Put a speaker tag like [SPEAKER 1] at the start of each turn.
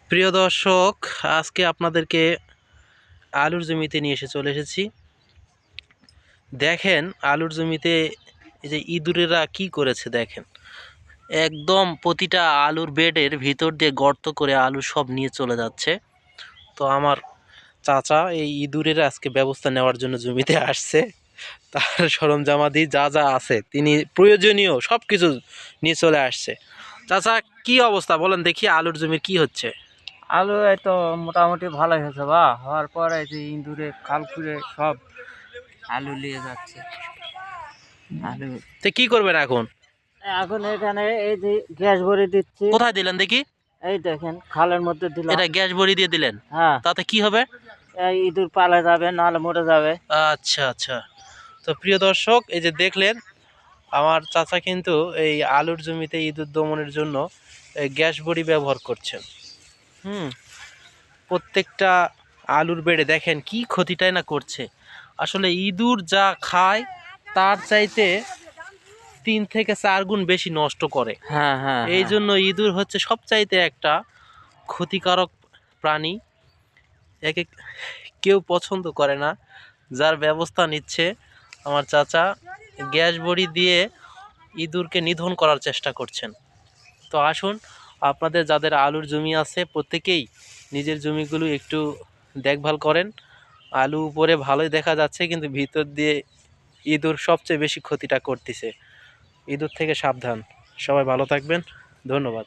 [SPEAKER 1] প্রিয় দর্শক, আজকে আপনাদেরকে আলুর জমিতে নিয়ে চলে এসেছি। দেখেন আলুর জমিতে এই যে ইঁদুরেরা কি করেছে দেখেন। একদম প্রতিটা আলুর বেডের ভিতর দিয়ে গর্ত করে আলু সব নিয়ে চলে যাচ্ছে। তো আমার চাচা এই ইঁদুরের আজকে ব্যবস্থা নেওয়ার জন্য জমিতে আসছে। তার সরঞ্জামাদি যা যা আছে তিনি প্রয়োজনীয় সব কিছু নিয়ে চলে আসছে। চাচা, কি অবস্থা বলেন দেখি, আলুর জমির কি হচ্ছে?
[SPEAKER 2] আলু এই তো মোটামুটি ভালোই হয়েছে বা হওয়ার পর এই যে ইঁদুরে খাল খুঁড়ে সব আলু নিয়ে যাচ্ছে। আলু
[SPEAKER 1] তো কি করবেন এখন?
[SPEAKER 2] এখন এখানে এই যে গ্যাস ভরে দিচ্ছি।
[SPEAKER 1] কোথায় দিলেন দেখি?
[SPEAKER 2] এই দেখেন খালের মধ্যে দিলাম।
[SPEAKER 1] এটা গ্যাস ভরি দিয়ে দিলেন?
[SPEAKER 2] হ্যাঁ,
[SPEAKER 1] তাতে কি হবে?
[SPEAKER 2] এই ইঁদুর পালা যাবে, নাহলে মরে যাবে।
[SPEAKER 1] আচ্ছা আচ্ছা। তো প্রিয় দর্শক, এই যে দেখলেন আমার চাচা কিন্তু এই আলুর জমিতে ইঁদুর দমনের জন্য এই গ্যাস বড়ি ব্যবহার করছেন। হুম প্রত্যেকটা আলুর বেড়ে দেখেন কি ক্ষতিটাই না করছে। আসলে ইঁদুর যা খায় তার চাইতে 3 থেকে 4 গুণ বেশি নষ্ট করে।
[SPEAKER 2] হ্যাঁ হ্যাঁ
[SPEAKER 1] এই
[SPEAKER 2] হ্যাঁ।
[SPEAKER 1] জন্য ইঁদুর হচ্ছে সবচাইতে একটা ক্ষতিকারক প্রাণী। একে কেউ পছন্দ করে না। যার ব্যবস্থা নিচ্ছে আমার চাচা, গ্যাস বড়ি দিয়ে ইঁদুরকে নিধন করার চেষ্টা করছেন। তো আসুন, আপনাদের যাদের আলুর জমি আছে প্রত্যেকেই নিজের জমিগুলো একটু দেখভাল করেন। আলু উপরে ভালোই দেখা যাচ্ছে, কিন্তু ভিতর দিয়ে ইঁদুর সবচেয়ে বেশি ক্ষতিটা করতেছে। ইঁদুর থেকে সাবধান। সবাই ভালো থাকবেন। ধন্যবাদ।